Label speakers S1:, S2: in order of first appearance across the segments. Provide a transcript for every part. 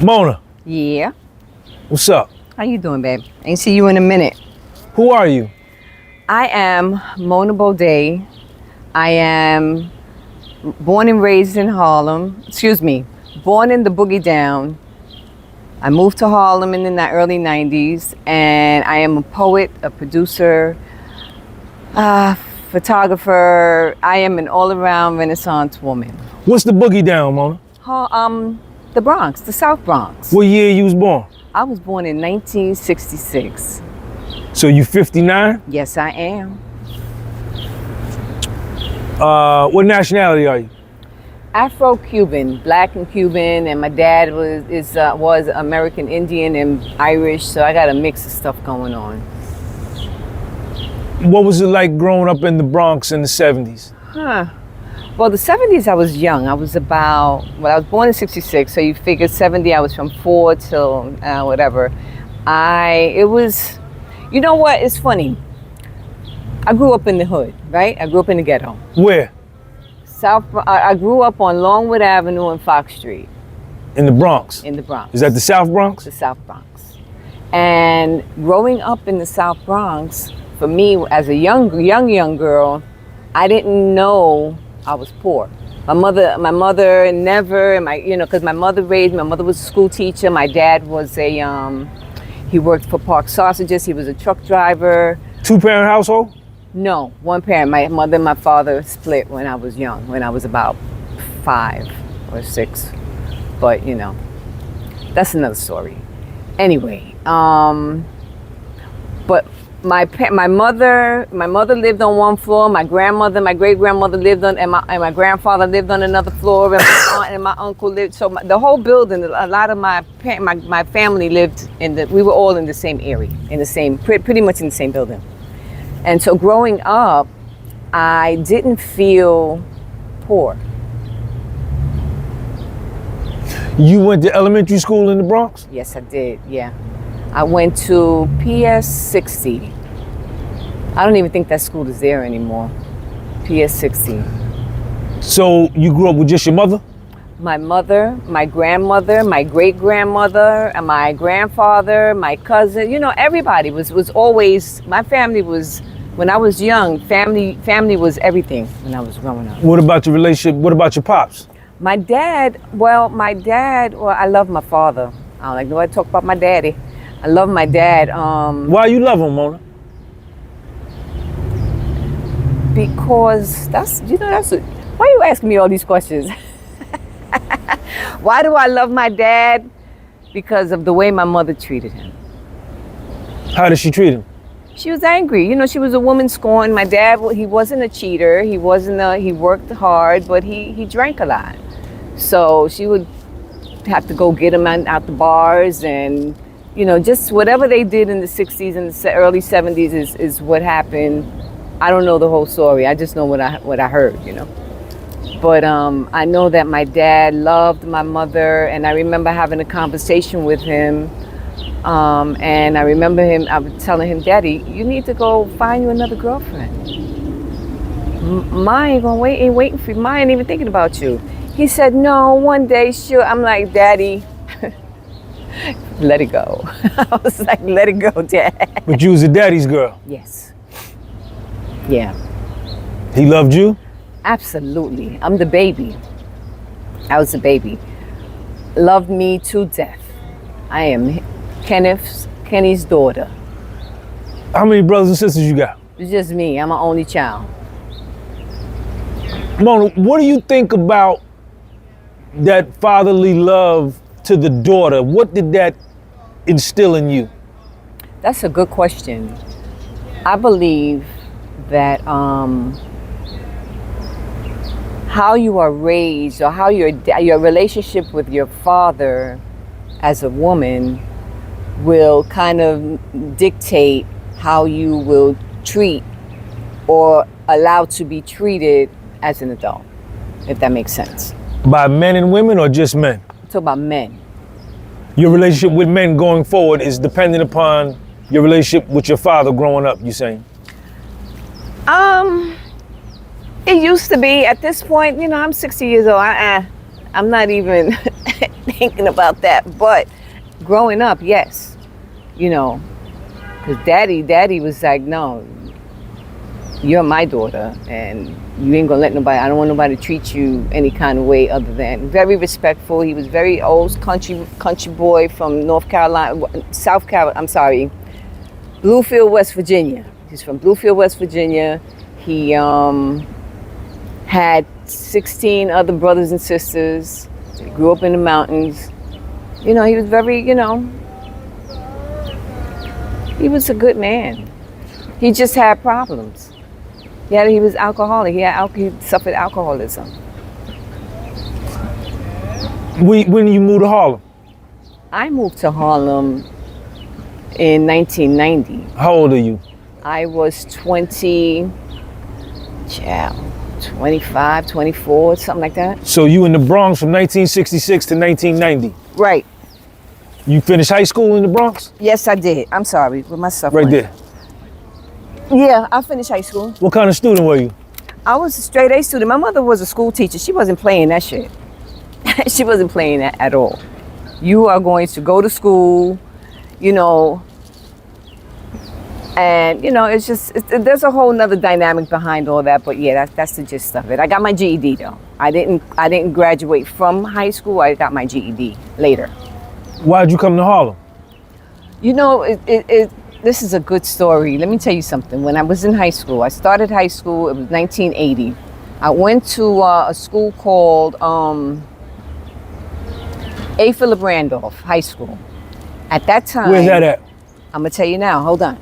S1: Mona,
S2: Yeah.
S1: what's up?
S2: How you doing, babe? Ain't see you in a minute.
S1: Who are you?
S2: I am Mona BODE. I am born and raised in Harlem. Excuse me, born in the Boogie Down. I moved to Harlem in the early 90s, and I am a poet, a producer, photographer. I am an all-around Renaissance woman.
S1: What's the boogie down, Mona?
S2: The Bronx, the South Bronx.
S1: What year you was born?
S2: I was born in 1966.
S1: So you 59?
S2: Yes, I am.
S1: What nationality are you?
S2: Afro-Cuban, black and Cuban, and my dad was American Indian and Irish, so I got a mix of stuff going on.
S1: What was it like growing up in the Bronx in the 70s?
S2: Well, the 70s I was young. I was born in 66, so you figure 70, I was from 4 till whatever. You know what, it's funny. I grew up in the hood, right? I grew up in the ghetto.
S1: Where?
S2: I grew up on Longwood Avenue and Fox Street.
S1: In the Bronx?
S2: In the Bronx.
S1: Is that the South Bronx?
S2: The South Bronx. And growing up in the South Bronx, for me, as a young girl, I didn't know I was poor. My mother never, because my mother was a school teacher. My dad was he worked for Park Sausages. He was a truck driver.
S1: Two-parent household?
S2: No, one parent. My mother and my father split when I was young, when I was about 5 or 6. But, that's another story. Anyway, but my mother lived on one floor. My great-grandmother lived on, and my grandfather lived on another floor, and my aunt and my uncle lived. So the whole building, a lot of my family lived we were all in the same area, pretty much in the same building. And so growing up, I didn't feel poor.
S1: You went to elementary school in the Bronx?
S2: Yes, I did, yeah. I went to PS 60. I don't even think that school is there anymore. PS 60.
S1: So you grew up with just your mother?
S2: My mother, my grandmother, my great-grandmother, and my grandfather, my cousin, everybody was always, my family was, when I was young, family was everything when I was growing up.
S1: What about your relationship? What about your pops?
S2: My dad, I love my father. I don't like nobody talk about my daddy. I love my dad.
S1: Why you love him, Mona?
S2: Because why are you asking me all these questions? Why do I love my dad? Because of the way my mother treated him.
S1: How did she treat him?
S2: She was angry. She was a woman scorned. My dad, he wasn't a cheater. He worked hard, but he drank a lot. So she would have to go get him out the bars, and just whatever they did in the 60s and the early 70s is what happened. I don't know the whole story. I just know what I heard, But I know that my dad loved my mother, and I remember having a conversation with him. And I remember I was telling him, Daddy, you need to go find you another girlfriend. Mine ain't waiting for you. Mine ain't even thinking about you. He said, no, one day she'll. I'm like, Daddy, let it go. I was like, let it go, Dad.
S1: But you was a daddy's girl?
S2: Yes. Yeah.
S1: He loved you?
S2: Absolutely. I'm the baby. I was the baby. Loved me to death. I am Kenny's daughter.
S1: How many brothers and sisters you got?
S2: It's just me. I'm an only child.
S1: Mona, what do you think about that fatherly love to the daughter? What did that instill in you?
S2: That's a good question. I believe that how you are raised, or how your relationship with your father as a woman will kind of dictate how you will treat or allow to be treated as an adult, if that makes sense.
S1: By men and women, or just men?
S2: I'm talking about men.
S1: Your relationship with men going forward is dependent upon your relationship with your father growing up, you saying?
S2: It used to be. At this point, I'm 60 years old. I'm not even thinking about that. But growing up, yes, you know, because daddy was like, no, you're my daughter, and you ain't gonna let nobody, I don't want nobody to treat you any kind of way other than very respectful. He was very old country boy from North Carolina, South Carolina, I'm sorry, Bluefield, West Virginia. He's from Bluefield, West Virginia. He had 16 other brothers and sisters. He grew up in the mountains. You know, he was very, you know, he was a good man. He just had problems. He was alcoholic. He suffered alcoholism.
S1: When you moved to Harlem?
S2: I moved to Harlem in 1990.
S1: How old are you?
S2: I was 25, 24, something like that.
S1: So you in the Bronx from 1966 to 1990?
S2: Right.
S1: You finished high school in the Bronx?
S2: Yes, I did. I'm sorry, with my stuff
S1: Right
S2: on.
S1: there.
S2: Yeah, I finished high school.
S1: What kind of student were you?
S2: I was a straight A student. My mother was a school teacher. She wasn't playing that shit. She wasn't playing that at all. You are going to go to school, you know, and, you know, it's just, there's a whole nother dynamic behind all that. But yeah, that's the gist of it. I got my GED though. I didn't graduate from high school. I got my GED later.
S1: Why'd you come to Harlem?
S2: You know, this is a good story. Let me tell you something. When I was in high school, I started high school, it was 1980. I went to a school called A. Philip Randolph High School. At that time.
S1: Where's that at?
S2: I'm gonna tell you now, hold on.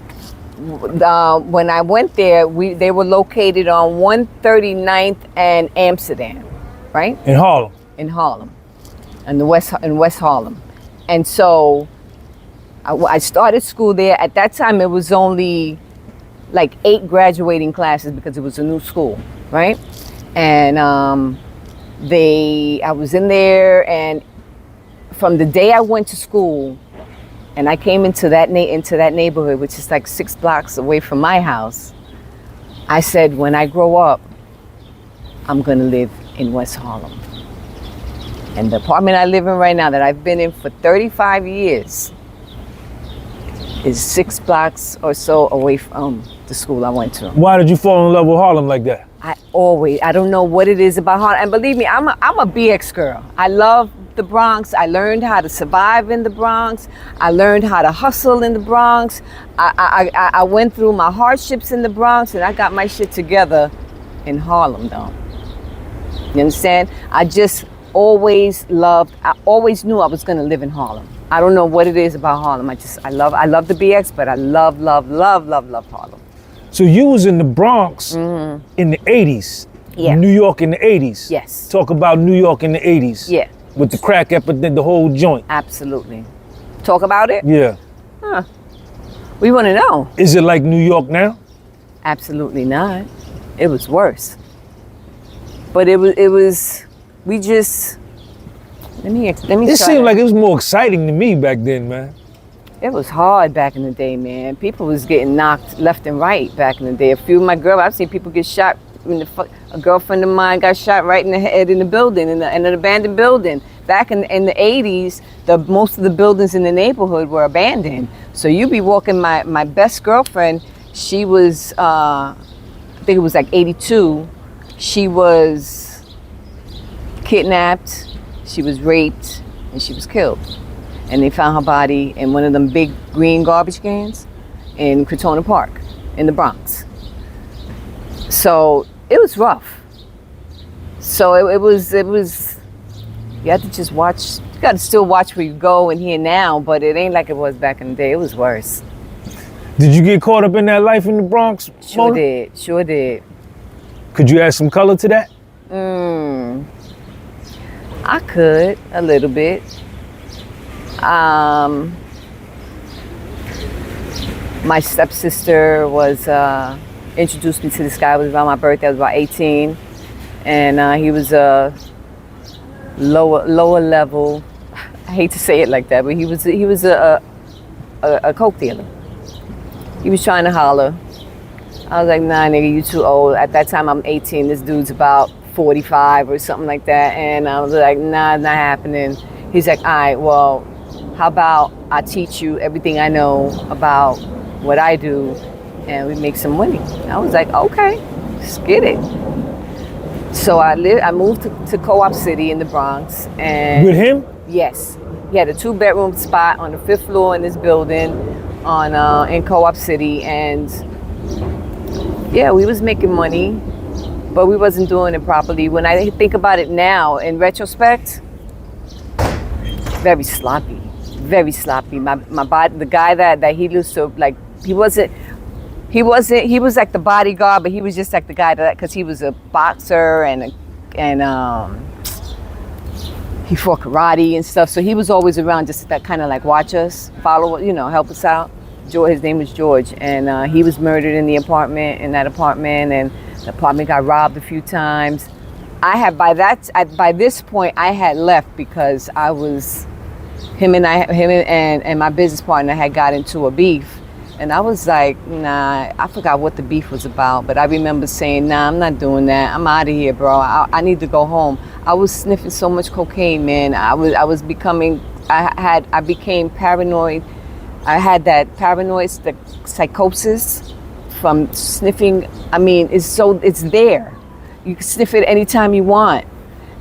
S2: When I went there, they were located on 139th and Amsterdam, right?
S1: In Harlem?
S2: In Harlem, in West Harlem. And so I started school there. At that time, it was only like 8 graduating classes because it was a new school, right? And I was in there, and from the day I went to school, and I came into that neighborhood, which is like 6 blocks away from my house, I said, when I grow up, I'm gonna live in West Harlem. And the apartment I live in right now that I've been in for 35 years is 6 blocks or so away from the school I went to.
S1: Why did you fall in love with Harlem like that?
S2: I don't know what it is about Harlem. And believe me, I'm a BX girl. I love the Bronx. I learned how to survive in the Bronx. I learned how to hustle in the Bronx. I went through my hardships in the Bronx, and I got my shit together in Harlem though. You understand? I always knew I was gonna live in Harlem. I don't know what it is about Harlem. I love the BX, but I love Harlem.
S1: So you was in the Bronx in the 80s.
S2: Yeah.
S1: New York in the 80s.
S2: Yes.
S1: Talk about New York in the 80s.
S2: Yeah.
S1: With the crack epidemic, the whole joint.
S2: Absolutely. Talk about it?
S1: Yeah.
S2: Huh. We want to know.
S1: Is it like New York now?
S2: Absolutely not. It was worse. But let me
S1: It seemed like it was more exciting to me back then, man.
S2: It was hard back in the day, man. People was getting knocked left and right back in the day. A few of my girls, I've seen people get shot. A girlfriend of mine got shot right in the head in the building, in an abandoned building. Back in the 80s, most of the buildings in the neighborhood were abandoned. So you be walking, my best girlfriend, she was, I think it was like 82. She was kidnapped, she was raped, and she was killed. And they found her body in one of them big green garbage cans in Crotona Park in the Bronx. So it was rough. So it was, you had to just watch, you got to still watch where you go and here now, but it ain't like it was back in the day. It was worse.
S1: Did you get caught up in that life in the Bronx, Mona?
S2: Sure did.
S1: Could you add some color to that?
S2: I could, a little bit. My stepsister was introduced me to this guy. It was around my birthday. I was about 18, and he was a lower level. I hate to say it like that, but he was a coke dealer. He was trying to holler. I was like, nah, nigga, you too old. At that time, I'm 18. This dude's about 45 or something like that, and I was like, nah, it's not happening. He's like, all right, well, how about I teach you everything I know about what I do and we make some money. I was like, okay, let's get it. So I moved to Co-op City in the Bronx. And
S1: With him?
S2: yes. He had a 2-bedroom spot on the 5th floor in this building in Co-op City. And yeah, we was making money, but we wasn't doing it properly. When I think about it now, in retrospect, very sloppy, very sloppy. My body, the guy that he used to, like, he was like the bodyguard, but he was just like the guy that, because he was a boxer and he fought karate and stuff. So he was always around just that kind of like watch us, follow, help us out. His name was George, and he was murdered in that apartment, and the apartment got robbed a few times. By this point, I had left because I was, him and my business partner had got into a beef. And I was like, nah, I forgot what the beef was about, but I remember saying, nah, I'm not doing that. I'm out of here, bro. I need to go home. I was sniffing so much cocaine, man. I became paranoid. I had that paranoid psychosis from sniffing. I mean, it's there. You can sniff it anytime you want.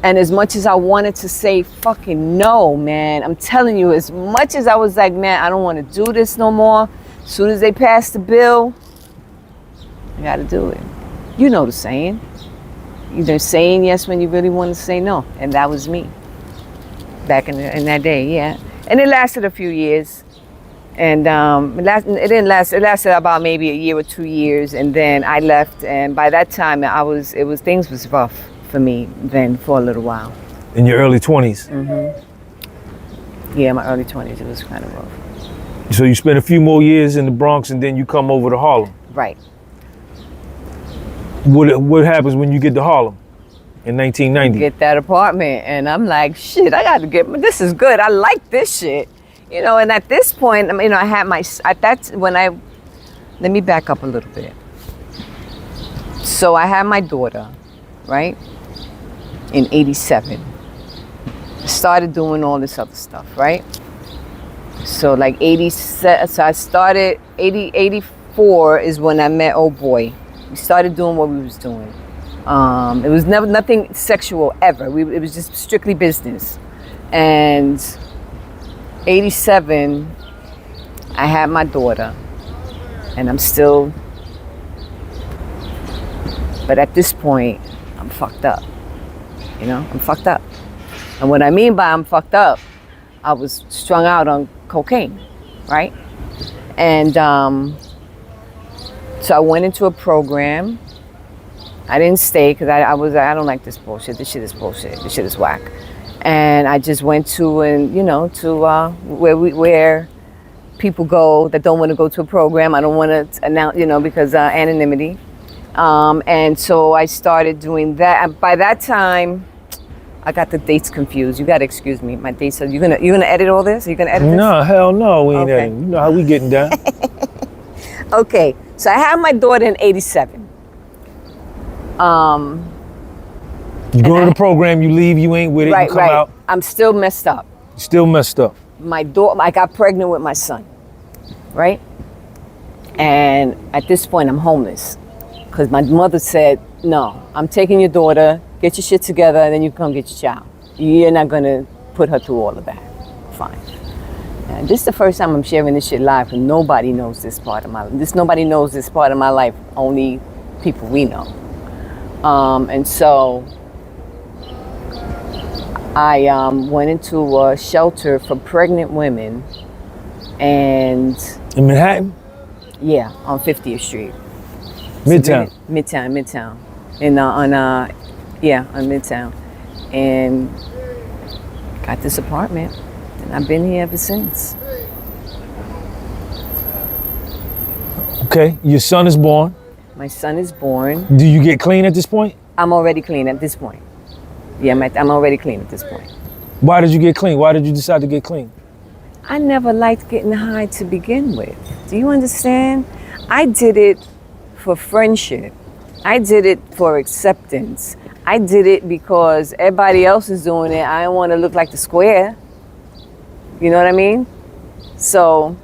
S2: And as much as I wanted to say fucking no, man, I'm telling you, as much as I was like, man, I don't want to do this no more. As soon as they pass the bill, I got to do it. You know the saying. Either saying yes when you really want to say no. And that was me. Back in that day, yeah. And it lasted a few years. And it didn't last. It lasted about maybe a year or 2 years. And then I left. And by that time, things was rough for me then for a little while.
S1: In your early 20s?
S2: Mm-hmm. Yeah, my early 20s. It was kind of rough.
S1: So you spent a few more years in the Bronx and then you come over to Harlem.
S2: Right.
S1: What happens when you get to Harlem in 1990?
S2: Get that apartment, and I'm like, shit, I got to this is good. I like this shit. And at this point, I had let me back up a little bit. So I had my daughter, right, in 87. Started doing all this other stuff, right? So like 87, so I started, 84 is when I met old boy. We started doing what we was doing. It was never nothing sexual ever. It was just strictly business. And 87, I had my daughter, and I'm still, but at this point, I'm fucked up. I'm fucked up. And what I mean by I'm fucked up, I was strung out on cocaine, right? And so I went into a program. I didn't stay because I don't like this bullshit. This shit is bullshit. This shit is whack. And I just went to where people go that don't want to go to a program. I don't want to announce, because anonymity. And so I started doing that. And by that time, I got the dates confused. You gotta excuse me. My dates are. You gonna edit all this? Are you gonna edit this?
S1: No, hell no. We ain't editing. You know how we getting down.
S2: Okay, so I had my daughter in 87.
S1: You go to the program, you leave, you ain't with it, you come out.
S2: I'm still messed up.
S1: Still messed up.
S2: My daughter, I got pregnant with my son, right? And at this point, I'm homeless because my mother said, no, I'm taking your daughter, get your shit together, and then you come get your child. You're not gonna put her through all of that. Fine. And this is the first time I'm sharing this shit live, and nobody knows this part of my life. Nobody knows this part of my life, only people we know. And so I went into a shelter for pregnant women, and
S1: in Manhattan?
S2: Yeah, on 50th Street.
S1: Midtown.
S2: So Midtown. On Midtown. And got this apartment, and I've been here ever since.
S1: Okay, your son is born.
S2: My son is born.
S1: Do you get clean at this point?
S2: I'm already clean at this point. Yeah, I'm already clean at this point.
S1: Why did you get clean? Why did you decide to get clean?
S2: I never liked getting high to begin with. Do you understand? I did it for friendship. I did it for acceptance. I did it because everybody else is doing it. I don't want to look like the square. You know what I mean? So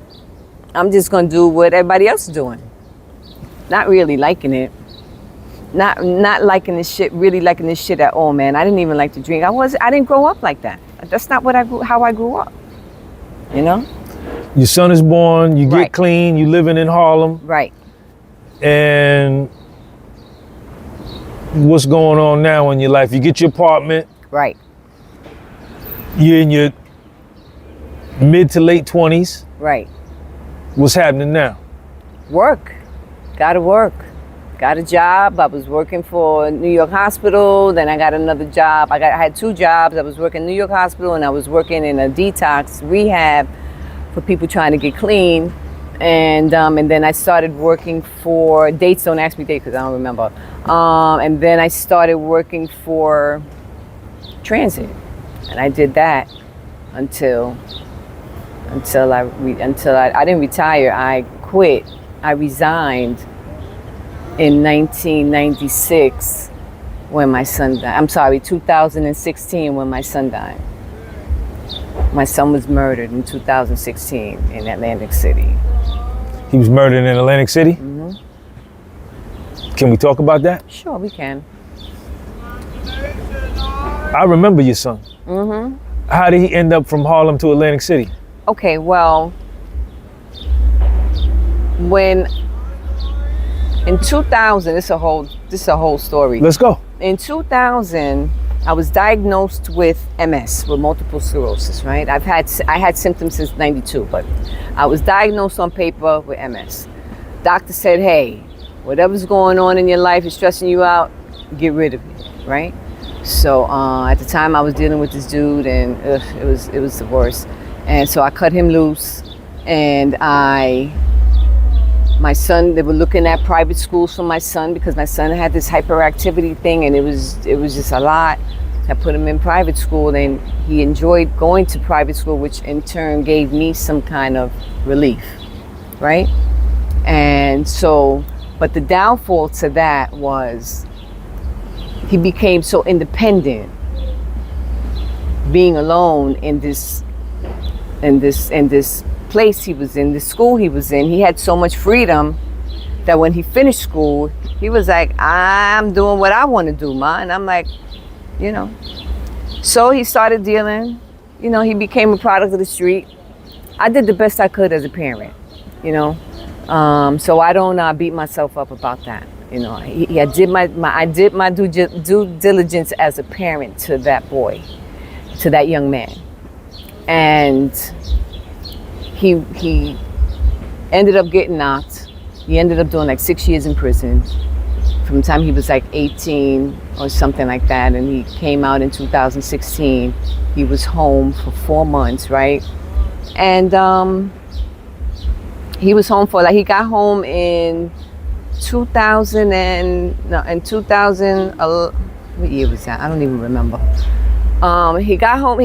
S2: I'm just gonna do what everybody else is doing. Not really liking it. Not liking this shit, really liking this shit at all, man. I didn't even like to drink. I didn't grow up like that. That's not how I grew up. You know?
S1: Your son is born, you
S2: Right.
S1: get clean, you living in Harlem,
S2: Right.
S1: and what's going on now in your life? You get your apartment,
S2: Right.
S1: you're in your mid to late 20s.
S2: Right.
S1: What's happening now?
S2: Work. Gotta work. Got a job. I was working for New York Hospital. Then I got another job. I had 2 jobs. I was working New York Hospital and I was working in a detox rehab for people trying to get clean. And then I started working for, dates, don't ask me dates because I don't remember. And then I started working for transit. And I did that until I didn't retire. I quit. I resigned in 1996 when my son died. I'm sorry, 2016 when my son died. My son was murdered in 2016 in Atlantic City.
S1: He was murdered in Atlantic City?
S2: Mm-hmm.
S1: Can we talk about that?
S2: Sure, we can.
S1: I remember your son.
S2: Mm-hmm.
S1: How did he end up from Harlem to Atlantic City?
S2: Okay, well, when in 2000, this is a whole story.
S1: Let's go.
S2: In 2000, I was diagnosed with MS, with multiple sclerosis, right? I had symptoms since 92, but I was diagnosed on paper with MS. Doctor said, hey, whatever's going on in your life is stressing you out, get rid of it, right? So at the time I was dealing with this dude and it was the worst. And so I cut him loose and my son, they were looking at private schools for my son because my son had this hyperactivity thing and it was just a lot. I put him in private school and he enjoyed going to private school, which in turn gave me some kind of relief, right? And so, but the downfall to that was he became so independent, being alone in this place he was in, the school he was in. He had so much freedom that when he finished school, he was like, I'm doing what I want to do, ma. And I'm like, you know. So he started dealing, you know, he became a product of the street. I did the best I could as a parent, you know. So I don't beat myself up about that. You know, I did my due diligence as a parent to that boy, to that young man. And he ended up getting knocked. He ended up doing like 6 years in prison from the time he was like 18 or something like that. And he came out in 2016. He was home for 4 months, right? And he was home for he got home in 2000 what year was that? I don't even remember. He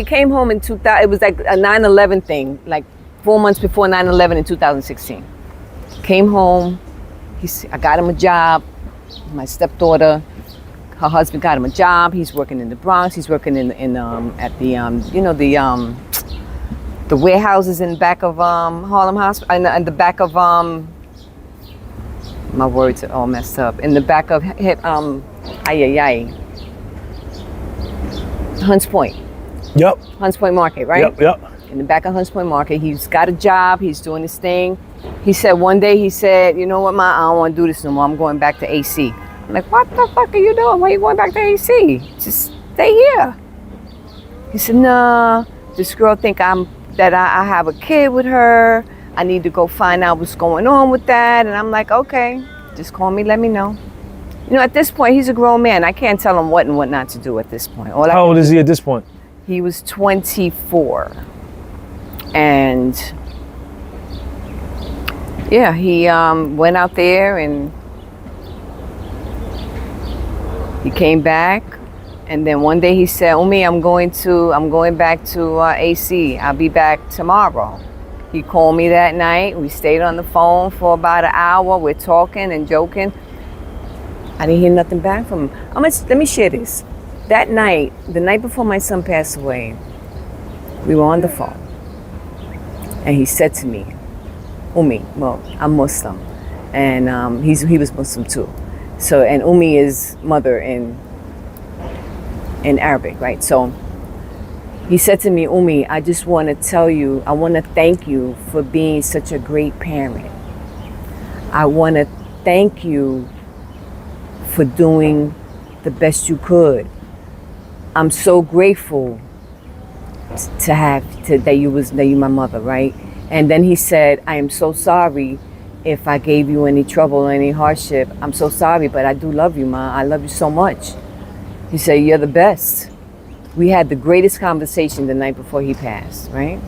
S2: came home in 2000. It was like a 9/11 thing, like 4 months before 9/11 in 2016. Came home. I got him a job. My stepdaughter, her husband got him a job. He's working in the Bronx. He's working at the warehouses in the back of Harlem Hospital, in the back of my words are all messed up. In the back of Hunts Point.
S1: Yep.
S2: Hunts Point Market, right?
S1: Yep.
S2: In the back of Hunts Point Market. He's got a job. He's doing his thing. He said one day, you know what, Ma, I don't want to do this no more. I'm going back to AC. I'm like, what the fuck are you doing? Why are you going back to AC? Just stay here. He said, nah, this girl think that I have a kid with her. I need to go find out what's going on with that. And I'm like, okay, just call me, let me know. You know, at this point, he's a grown man. I can't tell him what and what not to do at this point.
S1: How old is he at this point?
S2: He was 24. And yeah, he went out there and he came back. And then one day he said, Umi, I'm going back to AC. I'll be back tomorrow. He called me that night. We stayed on the phone for about an hour. We're talking and joking. I didn't hear nothing back from him. Let me share this. That night, the night before my son passed away, we were on the phone. And he said to me, Umi, well, I'm Muslim, and he was Muslim too. So, and Umi is mother in Arabic, right? So he said to me, Umi, I just want to tell you, I want to thank you for being such a great parent. I want to thank you for doing the best you could. I'm so grateful that you my mother, right? And then he said, I am so sorry if I gave you any trouble or any hardship. I'm so sorry, but I do love you, Ma. I love you so much. He said, you're the best. We had the greatest conversation the night before he passed, right?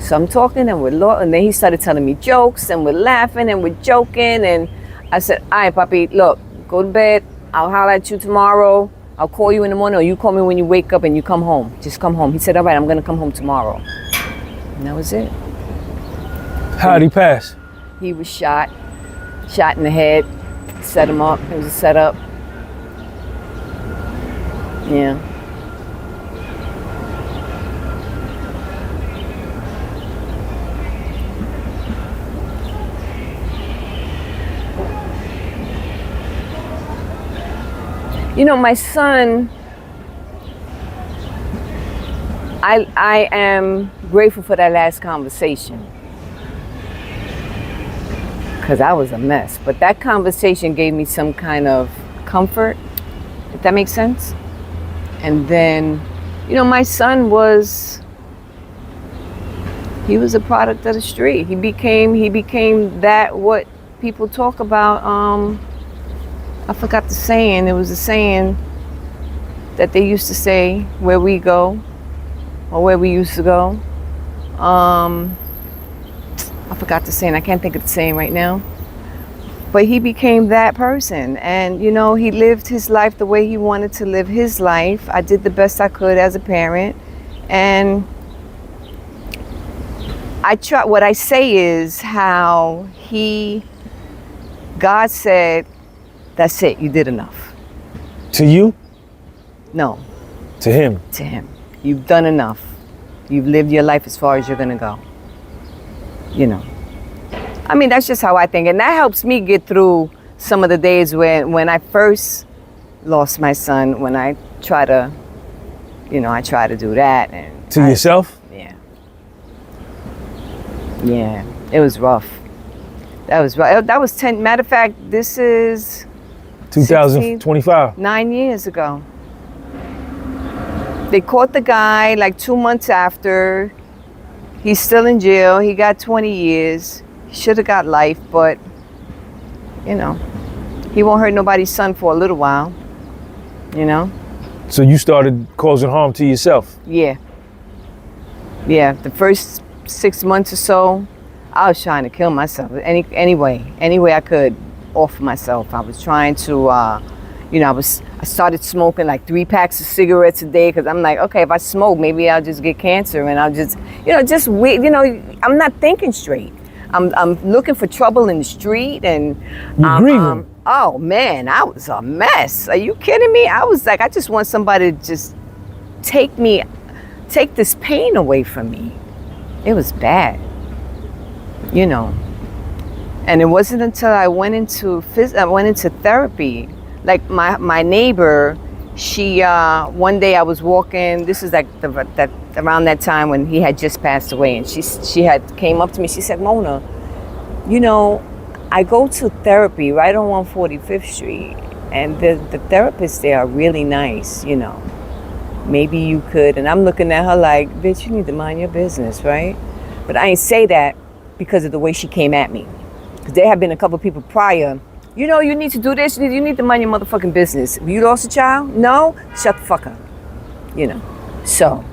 S2: So I'm talking and then he started telling me jokes and we're laughing and we're joking. And I said, all right, Papi, look, go to bed. I'll holler at you tomorrow. I'll call you in the morning, or you call me when you wake up and you come home. Just come home. He said, all right, I'm going to come home tomorrow. And that was it.
S1: How'd he pass?
S2: He was shot in the head, set him up. It was a setup. Yeah. You know, my son, I am grateful for that last conversation. Because I was a mess. But that conversation gave me some kind of comfort, if that makes sense. And then, you know, my son he was a product of the street. He became that what people talk about, I forgot the saying. It was a saying that they used to say, where we go, or where we used to go. I forgot the saying. I can't think of the saying right now. But he became that person. And, you know, he lived his life the way he wanted to live his life. I did the best I could as a parent. And what I say is how God said, that's it, you did enough.
S1: To you?
S2: No.
S1: To him?
S2: To him. You've done enough. You've lived your life as far as you're gonna go. You know. I mean, that's just how I think. And that helps me get through some of the days when I first lost my son, when I try to do that. And
S1: to yourself?
S2: Yeah. Yeah, it was rough. That was rough. That was matter of fact, this is
S1: 2025.
S2: 9 years ago. They caught the guy like 2 months after. He's still in jail. He got 20 years. He should have got life, but, you know, he won't hurt nobody's son for a little while, you know?
S1: So you started causing harm to yourself?
S2: Yeah. Yeah, the first 6 months or so, I was trying to kill myself any way I could off myself. I was trying to, I started smoking like 3 packs of cigarettes a day because I'm like, okay, if I smoke, maybe I'll just get cancer, and I'll just I'm not thinking straight. I'm looking for trouble in the street, and
S1: you're grieving.
S2: Oh man, I was a mess. Are you kidding me? I was like, I just want somebody to just take this pain away from me. It was bad, you know. And it wasn't until I went into therapy. Like my neighbor, she one day I was walking. This is like around that time when he had just passed away, and she had came up to me. She said, Mona, you know, I go to therapy right on 145th Street, and the therapists there are really nice, you know. Maybe you could. And I'm looking at her like, bitch, you need to mind your business, right? But I ain't say that because of the way she came at me. Because there have been a couple of people prior, you know, you need to do this, you need to mind your motherfucking business. You lost a child? No? Shut the fuck up. You know. So,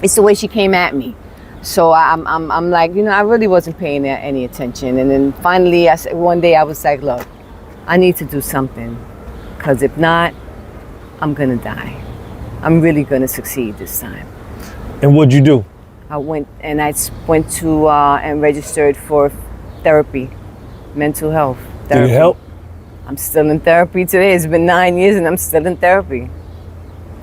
S2: it's the way she came at me. So I'm like, you know, I really wasn't paying any attention. And then finally, one day I was like, look, I need to do something. Because if not, I'm going to die. I'm really going to succeed this time.
S1: And what'd you do?
S2: I went to and registered for therapy, mental health therapy.
S1: Did it help?
S2: I'm still in therapy today. It's been 9 years and I'm still in therapy.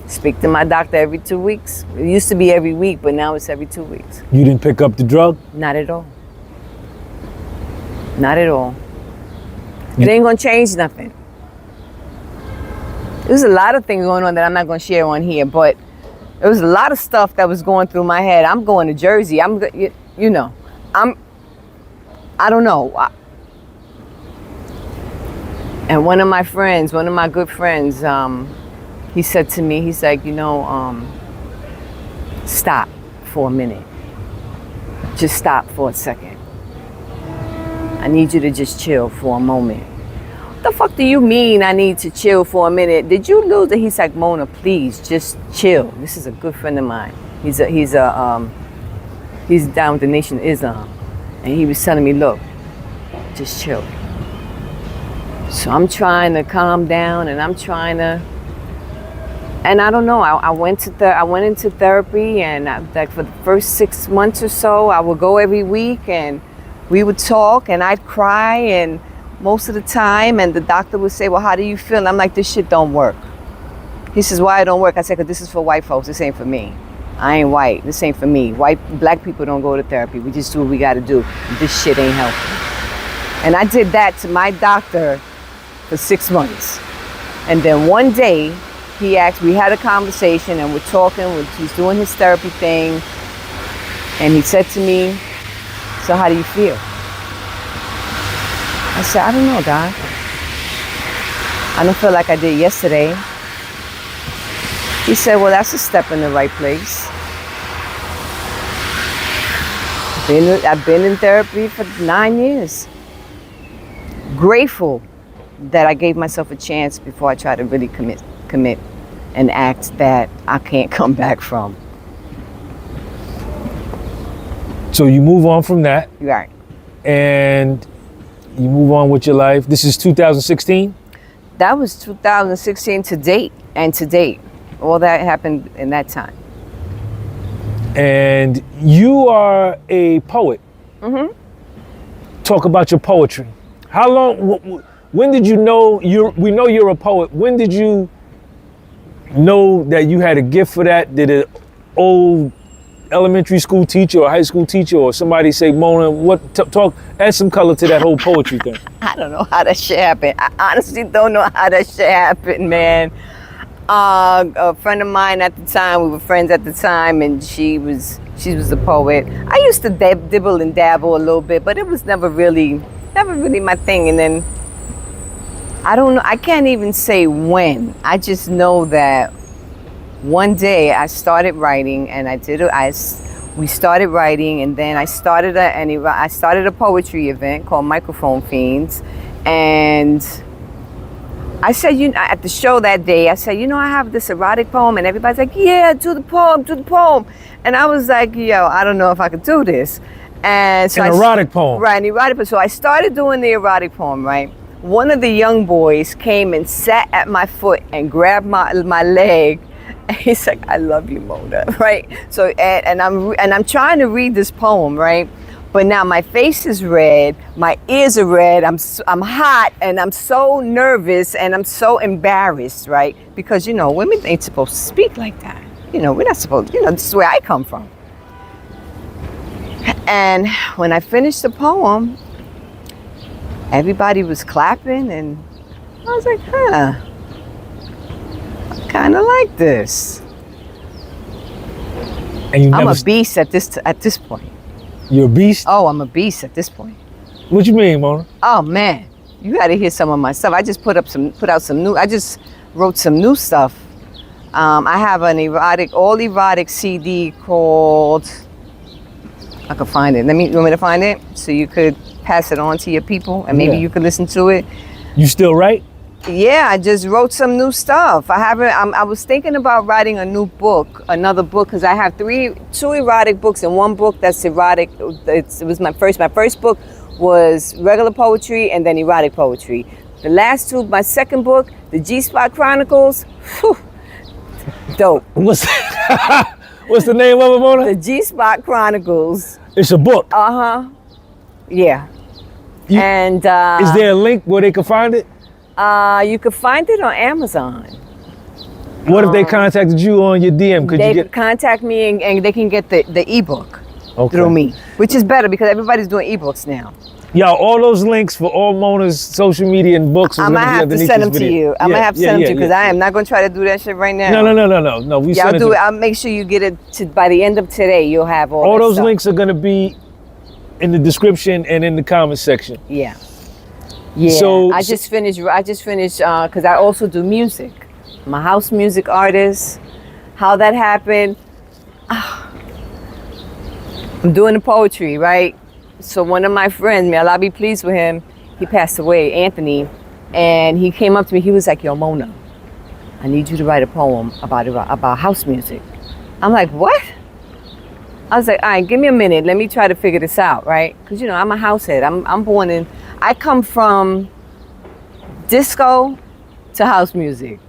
S2: Speak to my doctor every 2 weeks. It used to be every week, but now it's every 2 weeks.
S1: You didn't pick up the drug?
S2: Not at all. Not at all. It ain't gonna change nothing. There's a lot of things going on that I'm not gonna share on here, but there was a lot of stuff that was going through my head. I'm going to Jersey. I don't know. And one of my good friends, he said to me, he's like, stop for a minute. Just stop for a second. I need you to just chill for a moment. What the fuck do you mean I need to chill for a minute? Did you lose it? He's like, Mona, please, just chill. This is a good friend of mine. He's down with the Nation of Islam. And he was telling me, look, just chill. So I'm trying to calm down, and and I don't know. I went into therapy, and like for the first 6 months or so, I would go every week, and we would talk, and I'd cry, and most of the time, and the doctor would say, well, how do you feel? And I'm like, this shit don't work. He says, why it don't work? I said, because this is for white folks. This ain't for me. I ain't white. This ain't for me. Black people don't go to therapy. We just do what we got to do. This shit ain't helping. And I did that to my doctor for 6 months. And then one day, we had a conversation, and we're talking. He's doing his therapy thing. And he said to me, so how do you feel? I said, I don't know, Doc. I don't feel like I did yesterday. He said, well, that's a step in the right place. I've been in therapy for 9 years. Grateful that I gave myself a chance before I tried to really commit an act that I can't come back from.
S1: So you move on from that.
S2: Right.
S1: And you move on with your life. This is 2016?
S2: That was 2016 to date. All that happened in that time.
S1: And you are a poet.
S2: Mm-hmm.
S1: Talk about your poetry. How long, when did you know, we know you're a poet. When did you know that you had a gift for that? Did an old elementary school teacher or high school teacher or somebody say, Mona, add some color to that whole poetry thing?
S2: I don't know how that shit happened. I honestly don't know how that shit happened, man. A friend of mine at the time, we were friends at the time, and she was a poet. I used to dibble and dabble a little bit, but it was never really my thing. And then I don't know, I can't even say when. I just know that one day I started writing, and we started writing, and then I started a poetry event called Microphone Fiends, and I said, at the show that day, I said, I have this erotic poem, and everybody's like, yeah, do the poem. And I was like, yo, I don't know if I could do this. And so
S1: erotic poem.
S2: Right, an erotic poem. So I started doing the erotic poem, right? One of the young boys came and sat at my foot and grabbed my leg. And he's like, I love you, Mona, right? So, and I'm trying to read this poem, right? But now my face is red, my ears are red, I'm hot, and I'm so nervous, and I'm so embarrassed, right? Because, women ain't supposed to speak like that. We're not supposed, this is where I come from. And when I finished the poem, everybody was clapping, and I was like, I kind of like this.
S1: And
S2: I'm a beast at this point.
S1: You're a beast?
S2: Oh, I'm a beast at this point.
S1: What you mean, Mona?
S2: Oh man, you got to hear some of my stuff. I just put out some new. I just wrote some new stuff. I have an all erotic CD called. I could find it. You want me to find it so you could pass it on to your people, and maybe you could listen to it.
S1: You still write?
S2: Yeah, I just wrote some new stuff. I was thinking about writing another book, because I have two erotic books and one book that's erotic. It was my first book was regular poetry and then erotic poetry. The last two, my second book, the G-Spot Chronicles, whew, dope.
S1: What's the name of it, Mona?
S2: The G-Spot Chronicles.
S1: It's a book.
S2: Yeah. And
S1: is there a link where they can find it?
S2: You can find it on Amazon.
S1: What if they contacted you on your DM? Could
S2: They
S1: you
S2: could
S1: get?
S2: contact me and they can get the ebook
S1: Okay.
S2: through me, which is better because everybody's doing ebooks now.
S1: Y'all, all those links for all Mona's social media and books is
S2: I
S1: gonna
S2: might
S1: be
S2: have to
S1: underneath
S2: send
S1: this
S2: them to
S1: video.
S2: you. I might have to send them to you because I am not going to try to do that shit right now.
S1: No. We
S2: Yeah,
S1: send
S2: I'll do
S1: to-
S2: it. I'll make sure you get it to, by the end of today. You'll have all
S1: All
S2: that
S1: those
S2: stuff.
S1: links are gonna be in the description and in the comment section.
S2: Yeah. Yeah.
S1: So-
S2: I just finished because I also do music. I'm a house music artist. How that happened, I'm doing the poetry, right? So one of my friends, may Allah be pleased with him, he passed away, Anthony, and he came up to me, he was like, yo, Mona, I need you to write a poem about house music. I'm like, what? I was like, all right, give me a minute. Let me try to figure this out, right? Because, you know, I'm a house head. I'm born in, I come from disco to house music.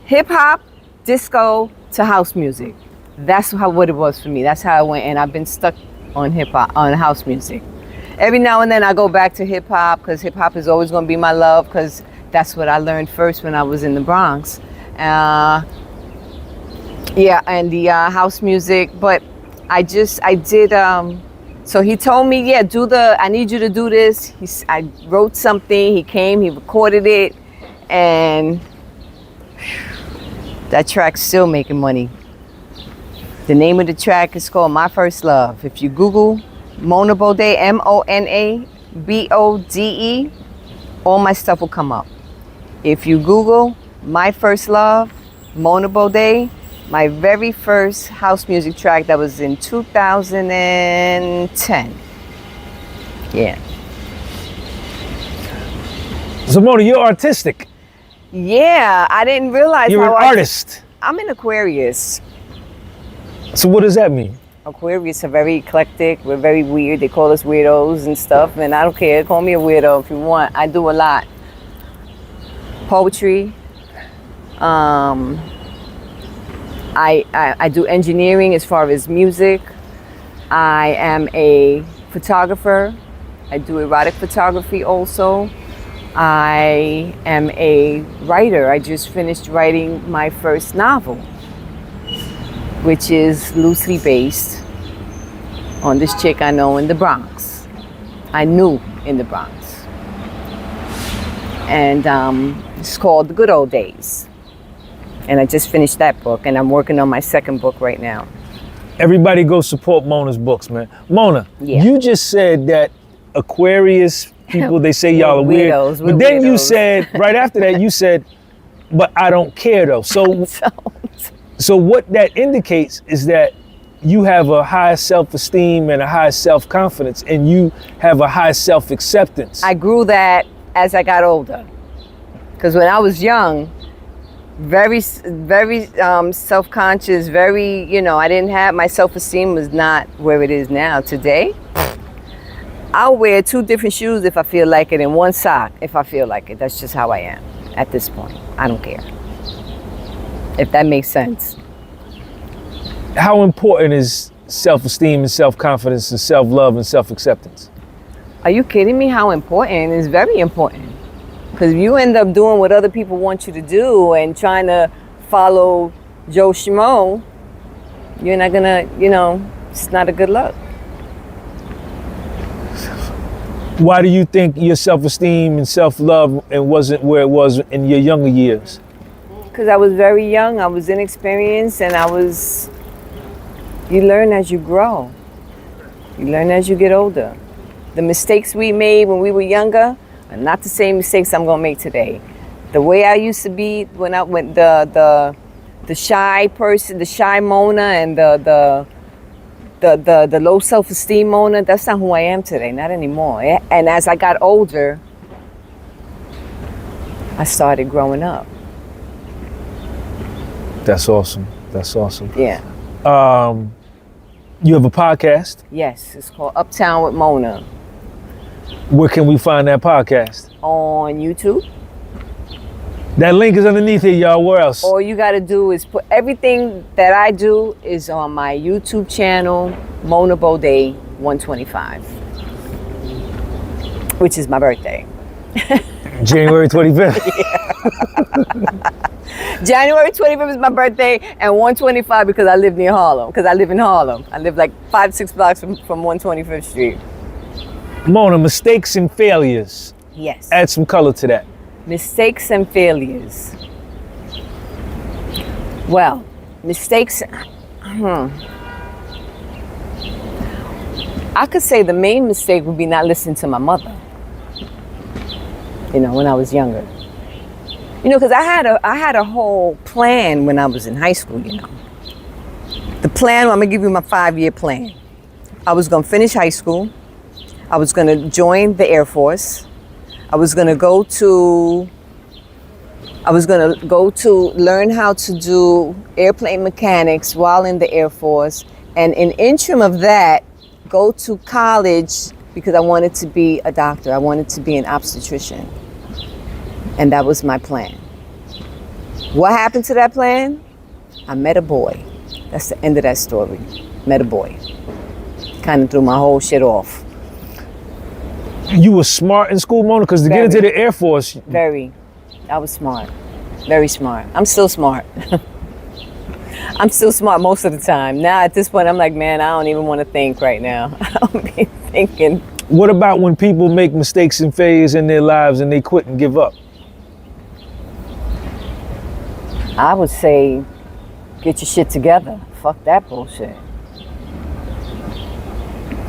S2: Hip hop, disco to house music. That's what it was for me. That's how I went, and I've been stuck on hip hop, on house music. Every now and then I go back to hip hop because hip hop is always going to be my love because that's what I learned first when I was in the Bronx. Yeah, and the house music, but I did, so he told me, yeah, I need you to do this. I wrote something, he came, he recorded it, and that track's still making money. The name of the track is called My First Love. If you Google Mona Bode, MONABODE, all my stuff will come up. If you Google My First Love, Mona Bode, my very first house music track that was in 2010. Yeah.
S1: So Mona, you're artistic.
S2: Yeah, I didn't realize
S1: You're
S2: how
S1: an artist.
S2: I'm an Aquarius.
S1: So what does that mean?
S2: Aquarius are very eclectic. We're very weird. They call us weirdos and stuff, and I don't care. Call me a weirdo if you want. I do a lot. Poetry. I do engineering as far as music. I am a photographer. I do erotic photography also. I am a writer. I just finished writing my first novel, which is loosely based on this chick I know in the Bronx. I knew in the Bronx. And it's called The Good Old Days. And I just finished that book, and I'm working on my second book right now.
S1: Everybody go support Mona's books, man. Mona,
S2: Yeah.
S1: you just said that Aquarius people, they say y'all are weird.
S2: Weirdos,
S1: But
S2: we're
S1: then you
S2: weirdos.
S1: said, right after that, you said, but I don't care though. So what that indicates is that you have a high self-esteem and a high self-confidence, and you have a high self-acceptance.
S2: I grew that as I got older. Because when I was young, very self-conscious, very, you know, I didn't have, my self-esteem was not where it is now. Today, I'll wear 2 different shoes if I feel like it, and 1 sock if I feel like it. That's just how I am at this point. I don't care. If that makes sense.
S1: How important is self-esteem and self-confidence and self-love and self-acceptance?
S2: Are you kidding me? How important? It's very important. Because if you end up doing what other people want you to do and trying to follow Joe Schmo, you're not gonna, you know, it's not a good look.
S1: Why do you think your self-esteem and self-love and wasn't where it was in your younger years?
S2: Because I was very young, I was inexperienced, and you learn as you grow. You learn as you get older. The mistakes we made when we were younger are not the same mistakes I'm gonna make today. The way I used to be when I went the shy person, the shy Mona, and the low self-esteem Mona, that's not who I am today, not anymore. And as I got older, I started growing up.
S1: That's awesome. That's awesome.
S2: Yeah.
S1: You have a podcast.
S2: Yes, it's called Uptown with Mona
S1: Where can we find that podcast?
S2: on YouTube.
S1: That link is underneath here, y'all. Where else?
S2: All you got to do is put everything that I do is on my YouTube channel, Mona Bode 125, which is my birthday.
S1: January 25th.
S2: January 25th is my birthday, and 125 because I live near Harlem. Because I live in Harlem. I live like 5-6 blocks from 125th Street.
S1: Mona, mistakes and failures.
S2: Yes.
S1: Add some color to that.
S2: Mistakes and failures. Well, mistakes. I could say the main mistake would be not listening to my mother. You know, when I was younger. You know, because I had a whole plan when I was in high school. You know, the plan. I'm gonna give you my 5-year plan. I was gonna finish high school. I was gonna join the Air Force. I was gonna go to learn how to do airplane mechanics while in the Air Force, and in interim of that, go to college because I wanted to be a doctor. I wanted to be an obstetrician. And that was my plan. What happened to that plan? I met a boy. That's the end of that story. Met a boy. Kind of threw my whole shit off.
S1: You were smart in school, Mona, because to get into the Air Force.
S2: Very. I was smart. Very smart. I'm still smart. I'm still smart most of the time. Now at this point, I'm like, man, I don't even want to think right now. I don't be thinking.
S1: What about when people make mistakes and failures in their lives and they quit and give up?
S2: I would say, get your shit together. Fuck that bullshit.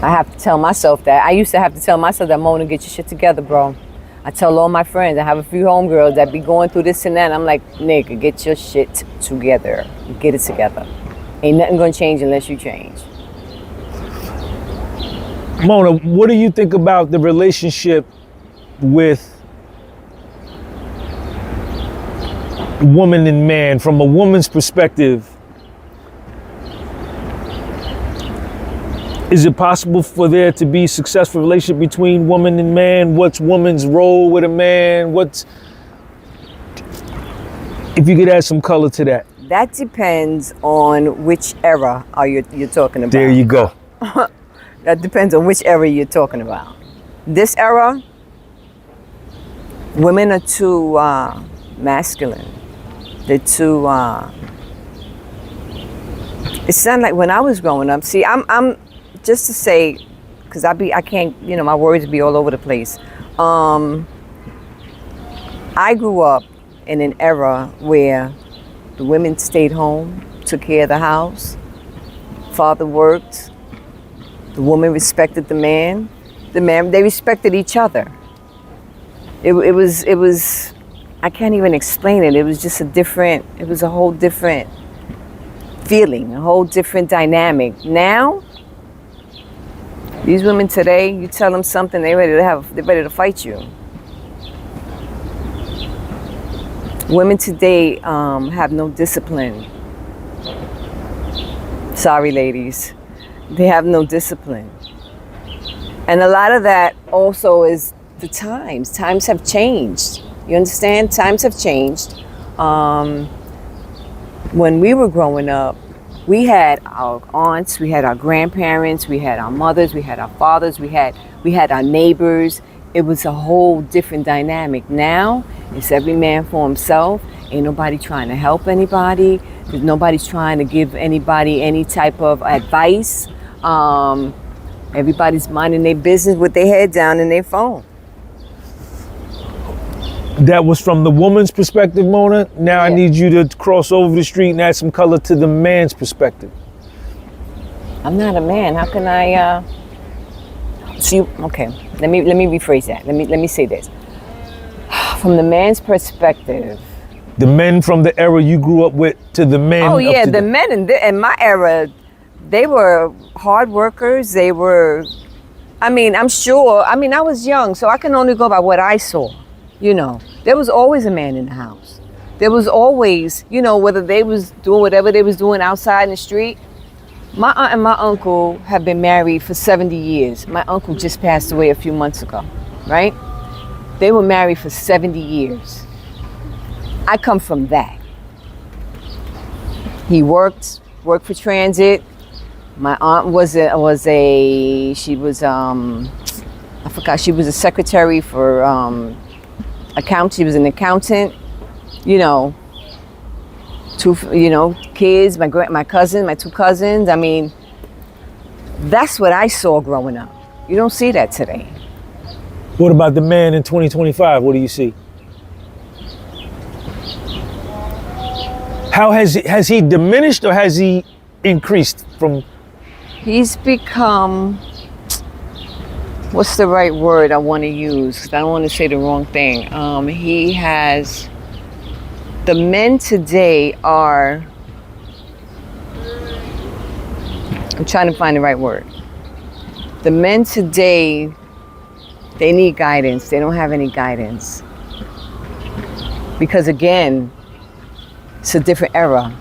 S2: I have to tell myself that. I used to have to tell myself that, Mona, get your shit together, bro. I tell all my friends, I have a few homegirls that be going through this and that. I'm like, nigga, get your shit together. Get it together. Ain't nothing gonna change unless you change.
S1: Mona, what do you think about the relationship with woman and man from a woman's perspective? Is it possible for there to be a successful relationship between woman and man? What's woman's role with a man? If you could add some color to that.
S2: That depends on which era you're talking about.
S1: There you go.
S2: That depends on which era you're talking about. This era, women are too masculine. They're too. It sounded like when I was growing up. See, I'm just to say, because I can't, you know, my words be all over the place. I grew up in an era where the women stayed home, took care of the house, father worked, the woman respected the man, they respected each other. It was, I can't even explain it. It was just a whole different feeling, a whole different dynamic. Now, these women today, you tell them something, they're ready to fight you. Women today have no discipline. Sorry, ladies. They have no discipline. And a lot of that also is the times. Times have changed. You understand? Times have changed. When we were growing up, we had our aunts, we had our grandparents, we had our mothers, we had our fathers, we had our neighbors. It was a whole different dynamic. Now, it's every man for himself. Ain't nobody trying to help anybody. There's nobody's trying to give anybody any type of advice. Everybody's minding their business with their head down in their phone.
S1: That was from the woman's perspective, Mona. Now I need you to cross over the street and add some color to the man's perspective.
S2: I'm not a man. How can I? Okay. Let me rephrase that. Let me say this. From the man's perspective.
S1: The men from the era you grew up with to the men.
S2: Oh yeah, the men in my era, they were hard workers. They were. I mean, I'm sure. I mean, I was young, so I can only go by what I saw. You know, there was always a man in the house. There was always, you know, whether they was doing whatever they was doing outside in the street. My aunt and my uncle have been married for 70 years. My uncle just passed away a few months ago, right? They were married for 70 years. I come from that. He worked for transit. My aunt she was a secretary for She was an accountant. You know, kids, my cousin, my two cousins. I mean, that's what I saw growing up. You don't see that today.
S1: What about the man in 2025? What do you see? How has he diminished or has he increased from?
S2: He's become, what's the right word I want to use? 'Cause I don't want to say the wrong thing. The men today are, I'm trying to find the right word. The men today, they need guidance. They don't have any guidance. Because again, it's a different era.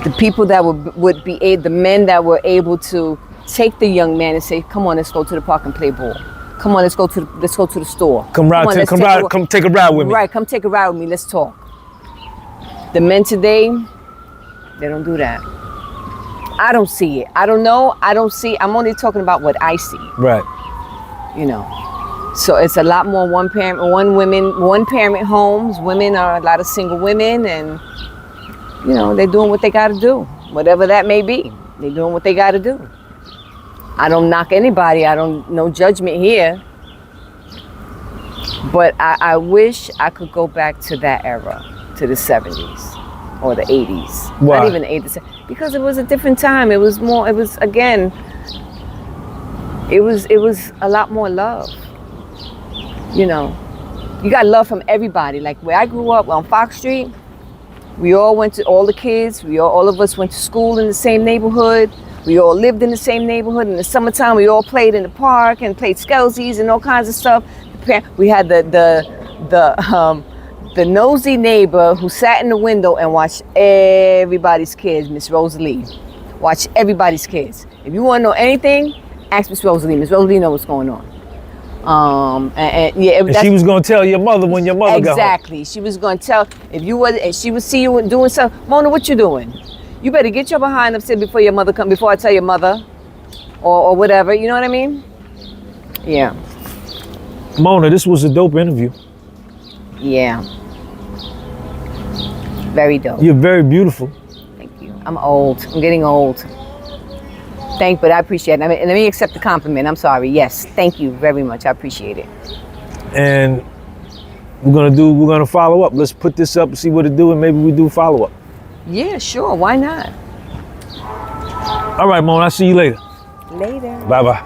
S2: The people that would be the men that were able to take the young man and say, "Come on, let's go to the park and play ball. Come on, let's go to the store.
S1: Come take a ride with me."
S2: Right, come take a ride with me. Let's talk. The men today, they don't do that. I don't see it. I don't know. I'm only talking about what I see.
S1: Right.
S2: You know. So it's a lot more one parent homes. Women are a lot of single women, and you know, they're doing what they got to do, whatever that may be. They're doing what they got to do. I don't knock anybody. No judgment here. But I wish I could go back to that era, to the 70s or the 80s.
S1: Why?
S2: Not even the 80s. Because it was a different time. It was a lot more love. You know, you got love from everybody. Like where I grew up on Fox Street, we all went to, all the kids, all of us went to school in the same neighborhood. We all lived in the same neighborhood. In the summertime, we all played in the park and played skelsies and all kinds of stuff. We had the nosy neighbor who sat in the window and watched everybody's kids, Miss Rosalie. Watch everybody's kids. If you want to know anything, ask Miss Rosalie. Miss Rosalie knows what's going on.
S1: And she was gonna tell your mother when your mother got home.
S2: Exactly. She was gonna tell and she would see you doing something. Mona, what you doing? You better get your behind upstairs before your mother come. Before I tell your mother, or whatever. You know what I mean? Yeah.
S1: Mona, this was a dope interview.
S2: Yeah. Very dope.
S1: You're very beautiful.
S2: Thank you. I'm old. I'm getting old. But I appreciate it. Let me accept the compliment. I'm sorry. Yes. Thank you very much. I appreciate it.
S1: And we're gonna follow up. Let's put this up and see what it do, and maybe we do follow up.
S2: Yeah, sure. Why not?
S1: All right, Mona. I'll see you later.
S2: Later.
S1: Bye-bye.